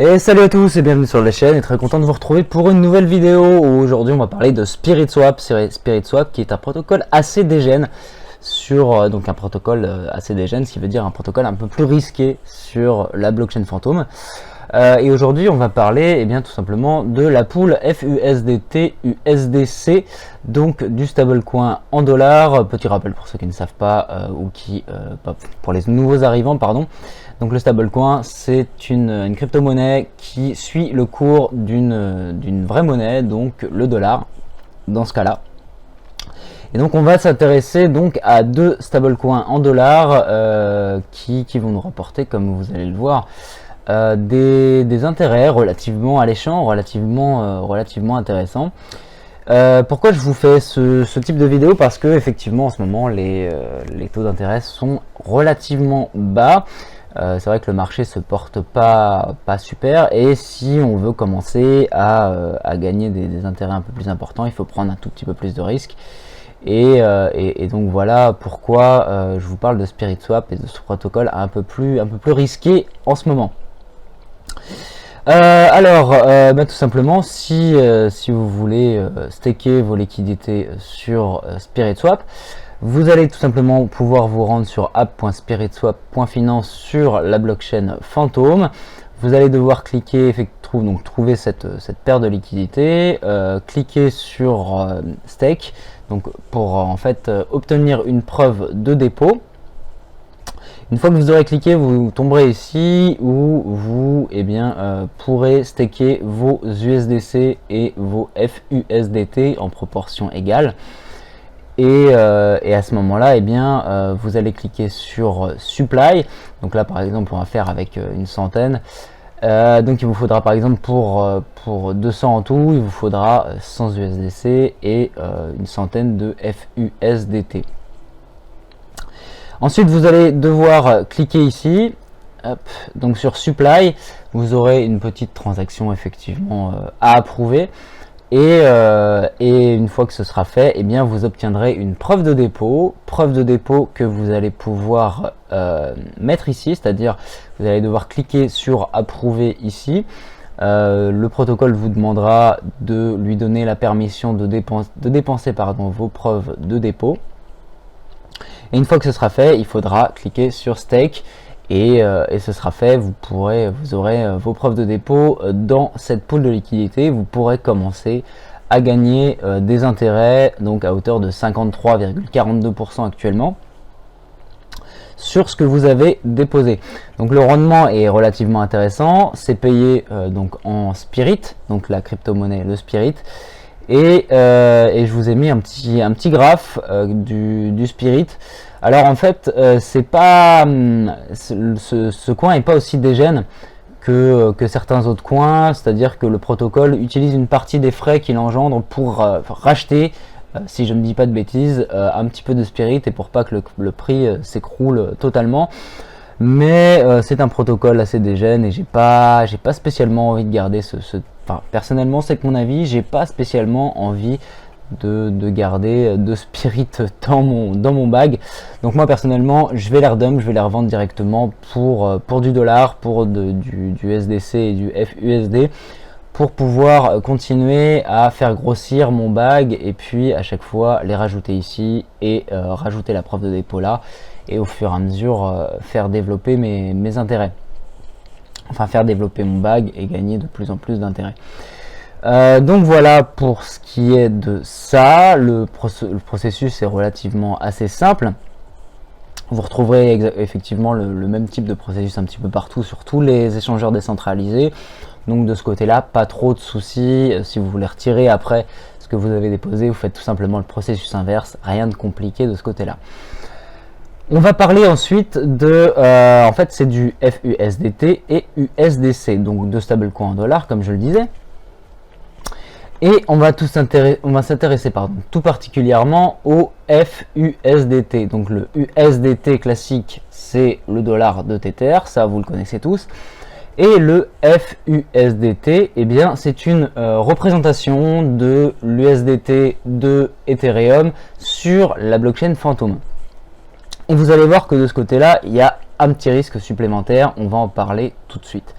Et salut à tous et bienvenue sur la chaîne, et très content de vous retrouver pour une nouvelle vidéo où aujourd'hui on va parler de SpiritSwap. SpiritSwap qui est un protocole assez dégène sur donc un protocole assez dégène, ce qui veut dire un protocole un peu plus risqué sur la blockchain Phantom. Et aujourd'hui on va parler bien tout simplement de la pool FUSDT USDC, donc du stablecoin en dollars. Petit rappel pour ceux qui ne savent pas ou qui pour les nouveaux arrivants pardon. Donc le stablecoin, c'est une crypto-monnaie qui suit le cours d'une vraie monnaie, donc le dollar, dans ce cas-là. Et donc on va s'intéresser donc à deux stablecoins en dollars qui vont nous rapporter, comme vous allez le voir, des intérêts relativement alléchants, relativement intéressants. Pourquoi je vous fais ce type de vidéo? Parce que effectivement en ce moment les taux d'intérêt sont relativement bas. C'est vrai que le marché se porte pas super, et si on veut commencer à gagner des intérêts un peu plus importants, il faut prendre un tout petit peu plus de risques. Et donc voilà pourquoi je vous parle de SpiritSwap et de ce protocole un peu plus risqué en ce moment. Tout simplement, si vous voulez staker vos liquidités sur SpiritSwap, vous allez tout simplement pouvoir vous rendre sur app.spiritswap.finance sur la blockchain Phantom. Vous allez devoir cliquer, trouver cette paire de liquidités, cliquer sur stake, donc pour en fait obtenir une preuve de dépôt. Une fois que vous aurez cliqué, vous tomberez ici où vous pourrez staker vos USDC et vos FUSDT en proportion égale. Et à ce moment-là, vous allez cliquer sur Supply. Donc là, par exemple, on va faire avec une centaine. Donc il vous faudra, par exemple, pour 200 en tout, il vous faudra 100 USDC et une centaine de FUSDT. Ensuite, vous allez devoir cliquer ici. Hop, donc sur Supply, vous aurez une petite transaction effectivement à approuver. Et une fois que ce sera fait, vous obtiendrez une preuve de dépôt que vous allez pouvoir mettre ici, c'est-à-dire vous allez devoir cliquer sur approuver ici. Le protocole vous demandera de lui donner la permission de dépenser vos preuves de dépôt. Et une fois que ce sera fait, il faudra cliquer sur stake. Et ce sera fait, vous aurez vos preuves de dépôt dans cette pool de liquidité. Vous pourrez commencer à gagner des intérêts, donc à hauteur de 53,42% actuellement, sur ce que vous avez déposé. Donc le rendement est relativement intéressant, c'est payé donc en Spirit, donc la crypto-monnaie, le Spirit. Et je vous ai mis un petit graphe du Spirit. Alors en fait, c'est pas ce coin est pas aussi dégène que certains autres coins, c'est-à-dire que le protocole utilise une partie des frais qu'il engendre pour racheter, si je ne dis pas de bêtises, un petit peu de Spirit, et pour pas que le prix s'écroule totalement. Mais c'est un protocole assez dégène et j'ai pas spécialement envie de garder enfin, personnellement c'est que mon avis, j'ai pas spécialement envie de garder de Spirit dans mon bag. Donc moi personnellement je vais les redump, je vais les revendre directement pour du dollar, pour du USDC et du FUSD, pour pouvoir continuer à faire grossir mon bag, et puis à chaque fois les rajouter ici et rajouter la preuve de dépôt là, et au fur et à mesure faire développer mes intérêts, enfin faire développer mon bag et gagner de plus en plus d'intérêts. Donc voilà pour ce qui est de ça. Le processus est relativement assez simple. Vous retrouverez effectivement le même type de processus un petit peu partout sur tous les échangeurs décentralisés. Donc de ce côté-là, pas trop de soucis. Si vous voulez retirer après ce que vous avez déposé, vous faites tout simplement le processus inverse. Rien de compliqué de ce côté-là. On va parler ensuite de, en fait c'est du FUSDT et USDC, donc deux stablecoins en dollars comme je le disais. Et on va s'intéresser tout particulièrement au FUSDT. Donc le USDT classique, c'est le dollar de Tether, ça vous le connaissez tous. Et le FUSDT, c'est une représentation de l'USDT de Ethereum sur la blockchain Phantom. Et vous allez voir que de ce côté-là, il y a un petit risque supplémentaire, on va en parler tout de suite.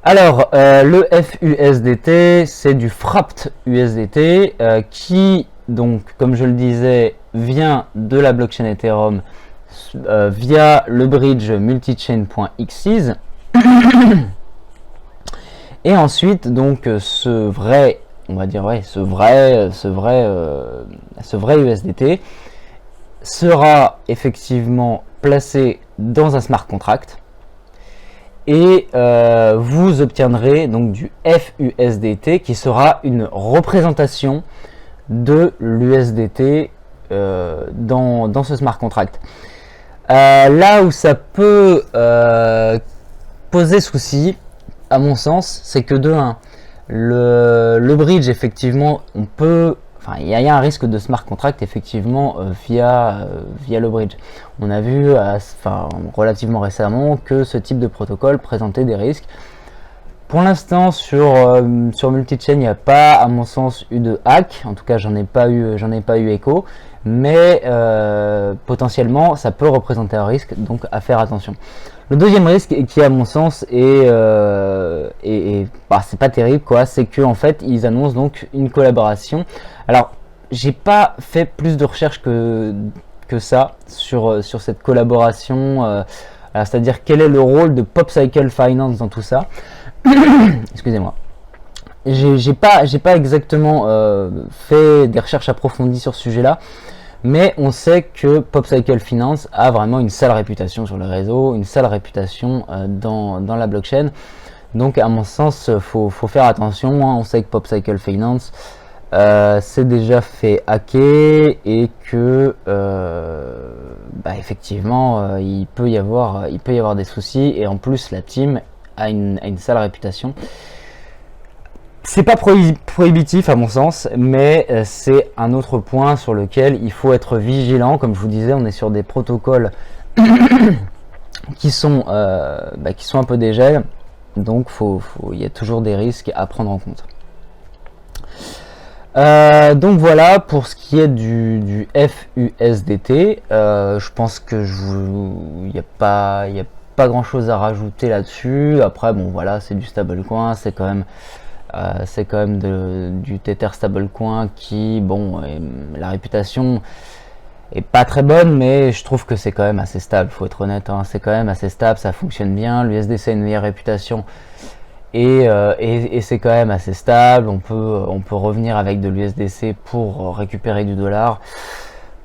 Alors, le FUSDT, c'est du Wrapped USDT qui, donc, comme je le disais, vient de la blockchain Ethereum via le bridge multichain.xyz. Et ensuite, donc, ce vrai, on va dire, ouais, ce vrai USDT sera effectivement placé dans un smart contract. Et vous obtiendrez donc du FUSDT qui sera une représentation de l'USDT dans ce smart contract. Là où ça peut poser souci, à mon sens, c'est que de 1, le bridge, effectivement, on peut... Enfin, il y a un risque de smart contract, effectivement, via le bridge. On a vu, relativement récemment, que ce type de protocole présentait des risques. Pour l'instant, sur multichain, il n'y a pas, à mon sens, eu de hack. En tout cas, j'en ai pas eu écho. Mais potentiellement, ça peut représenter un risque, donc à faire attention. Le deuxième risque, qui à mon sens c'est pas terrible, quoi, c'est qu'en fait, ils annoncent donc une collaboration. Alors, j'ai pas fait plus de recherches que ça sur cette collaboration. C'est-à-dire quel est le rôle de PopCycle Finance dans tout ça. Excusez-moi. J'ai pas exactement fait des recherches approfondies sur ce sujet-là, mais on sait que PopCycle Finance a vraiment une sale réputation sur le réseau, une sale réputation dans la blockchain. Donc à mon sens, faut faire attention, hein. On sait que PopCycle Finance s'est déjà fait hacker et que effectivement il peut y avoir des soucis, et en plus la team a une sale réputation. C'est pas prohibitif à mon sens, mais c'est un autre point sur lequel il faut être vigilant. Comme je vous disais, on est sur des protocoles qui sont un peu dégel, donc il y a toujours des risques à prendre en compte. Donc voilà pour ce qui est du FUSDT. Je pense que il n'y a pas grand chose à rajouter là-dessus. Après, bon voilà, c'est du stablecoin, c'est quand même du Tether stablecoin qui, bon, la réputation est pas très bonne, mais je trouve que c'est quand même assez stable, faut être honnête, hein. C'est quand même assez stable, ça fonctionne bien, l'USDC a une meilleure réputation, et c'est quand même assez stable. On peut revenir avec de l'USDC pour récupérer du dollar.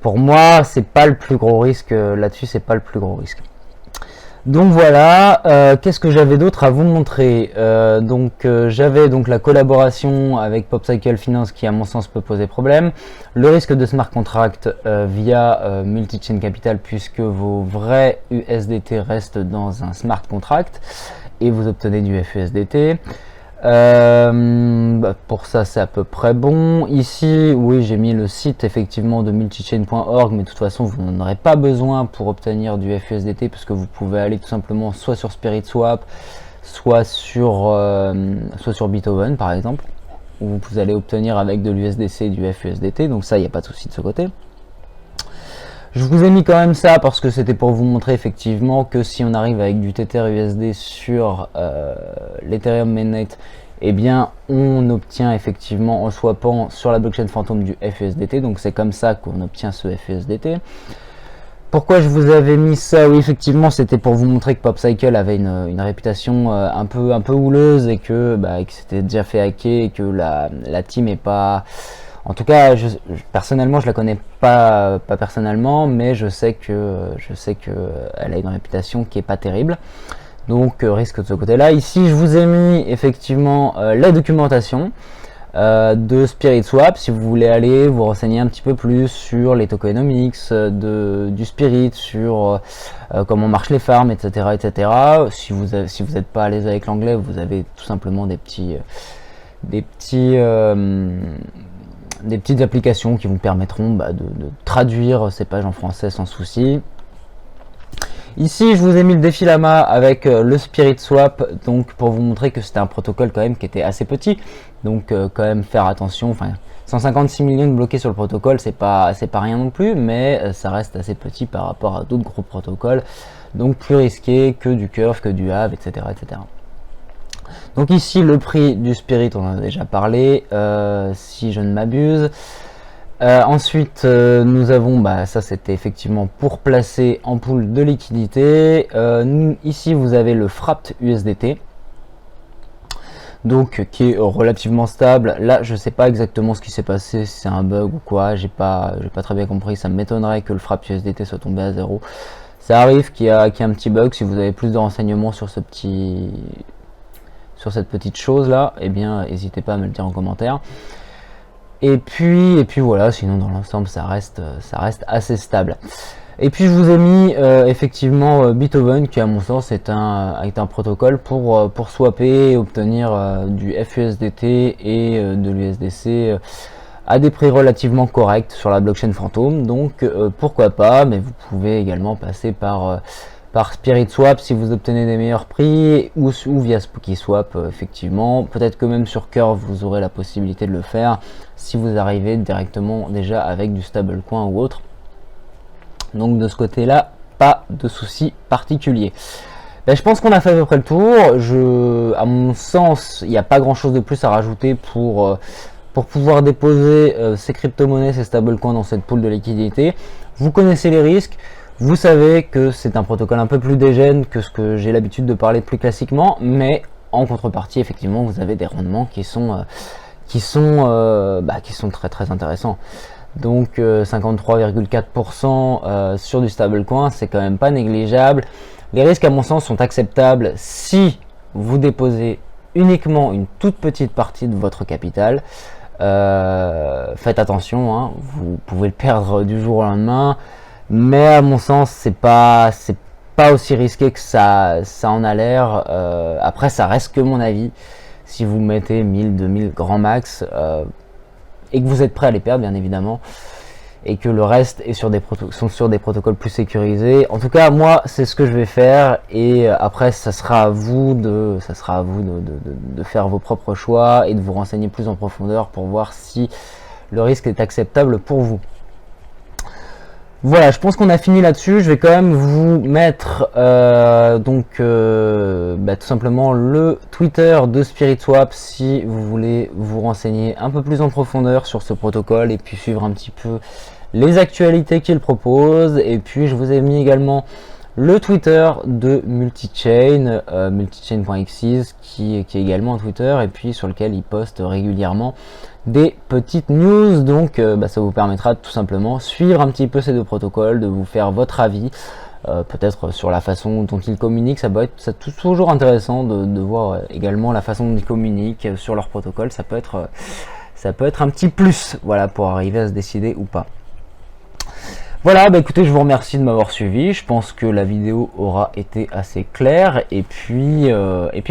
Pour moi, c'est pas le plus gros risque là-dessus, c'est pas le plus gros risque. Donc voilà, qu'est-ce que j'avais d'autre à vous montrer? J'avais donc la collaboration avec PopCycle Finance qui à mon sens peut poser problème, le risque de smart contract via Multichain Capital, puisque vos vrais USDT restent dans un smart contract et vous obtenez du FUSDT. Pour ça c'est à peu près bon. Ici, oui, j'ai mis le site effectivement de multichain.org, mais de toute façon vous n'en aurez pas besoin pour obtenir du FUSDT, puisque vous pouvez aller tout simplement soit sur SpiritSwap, soit sur Beethoven par exemple, où vous allez obtenir avec de l'USDC du FUSDT, donc ça, il n'y a pas de souci de ce côté. Je vous ai mis quand même ça parce que c'était pour vous montrer effectivement que si on arrive avec du Tether USD sur l'Ethereum Mainnet, eh bien on obtient effectivement en swappant sur la blockchain fantôme du FUSDT. Donc c'est comme ça qu'on obtient ce FUSDT. Pourquoi je vous avais mis ça? Oui, effectivement, c'était pour vous montrer que PopCycle avait une réputation un peu houleuse, et que c'était déjà fait hacker, et que la team est pas... En tout cas, personnellement, je la connais pas personnellement, mais je sais que elle a une réputation qui est pas terrible. Donc risque de ce côté-là. Ici, je vous ai mis effectivement la documentation de SpiritSwap, si vous voulez aller vous renseigner un petit peu plus sur les tokenomics du Spirit, sur comment marchent les farms, etc., etc. Si vous n'êtes pas à l'aise avec l'anglais, vous avez tout simplement des petites applications qui vous permettront de traduire ces pages en français sans souci. Ici, je vous ai mis le défi Lama avec le SpiritSwap, donc pour vous montrer que c'était un protocole quand même qui était assez petit, donc quand même faire attention. Enfin, 156 millions de bloqués sur le protocole, c'est pas rien non plus, mais ça reste assez petit par rapport à d'autres gros protocoles, donc plus risqué que du Curve, que du Aave, etc., etc. Donc ici le prix du Spirit, on en a déjà parlé, si je ne m'abuse. Ensuite nous avons, ça c'était effectivement pour placer en pool de liquidité. Ici vous avez le Frapped USDT, donc qui est relativement stable. Là je sais pas exactement ce qui s'est passé, si c'est un bug ou quoi, j'ai pas très bien compris. Ça m'étonnerait que le Frapped USDT soit tombé à 0. Ça arrive qu'il y a un petit bug. Si vous avez plus de renseignements sur cette petite chose là, eh bien n'hésitez pas à me le dire en commentaire. Et puis voilà, sinon dans l'ensemble ça reste assez stable. Et puis je vous ai mis effectivement Beethoven, qui à mon sens est un protocole pour swapper et obtenir du FUSDT et de l'USDC à des prix relativement corrects sur la blockchain Phantom. Donc pourquoi pas, mais vous pouvez également passer par Spirit Swap si vous obtenez des meilleurs prix, ou via SpookySwap effectivement. Peut-être que même sur Curve vous aurez la possibilité de le faire si vous arrivez directement déjà avec du stablecoin ou autre. Donc de ce côté là, pas de souci particulier. Je pense qu'on a fait à peu près le tour. À mon sens, il n'y a pas grand chose de plus à rajouter pour pouvoir déposer ces crypto-monnaies, ces stablecoins dans cette pool de liquidité. Vous connaissez les risques. Vous savez que c'est un protocole un peu plus dégène que ce que j'ai l'habitude de parler plus classiquement, mais en contrepartie, effectivement, vous avez des rendements qui sont très très intéressants. Donc 53,4% sur du stablecoin, c'est quand même pas négligeable. Les risques, à mon sens, sont acceptables si vous déposez uniquement une toute petite partie de votre capital. Faites attention, hein, vous pouvez le perdre du jour au lendemain. Mais à mon sens, c'est pas aussi risqué que ça en a l'air. Après, ça reste que mon avis. Si vous mettez 1000, 2000 grand max et que vous êtes prêt à les perdre, bien évidemment, et que le reste est sont sur des protocoles plus sécurisés. En tout cas, moi, c'est ce que je vais faire. Et après, ça sera à vous de faire vos propres choix et de vous renseigner plus en profondeur pour voir si le risque est acceptable pour vous. Voilà, je pense qu'on a fini là-dessus. Je vais quand même vous mettre tout simplement le Twitter de SpiritSwap si vous voulez vous renseigner un peu plus en profondeur sur ce protocole et puis suivre un petit peu les actualités qu'il propose. Et puis je vous ai mis également le Twitter de Multichain, multichain.xyz, qui est également un Twitter et puis sur lequel il poste régulièrement des petites news. Donc ça vous permettra de tout simplement suivre un petit peu ces deux protocoles, de vous faire votre avis, peut-être sur la façon dont ils communiquent. C'est toujours intéressant de voir également la façon dont ils communiquent sur leur protocole. Ça peut être un petit plus, voilà, pour arriver à se décider ou pas. Voilà, écoutez, je vous remercie de m'avoir suivi. Je pense que la vidéo aura été assez claire. Et puis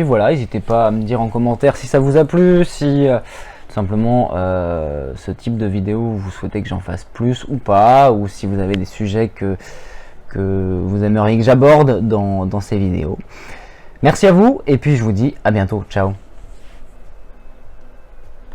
voilà, n'hésitez pas à me dire en commentaire si ça vous a plu, si simplement ce type de vidéo vous souhaitez que j'en fasse plus ou pas, ou si vous avez des sujets que vous aimeriez que j'aborde dans ces vidéos. Merci à vous, et puis je vous dis à bientôt. Ciao.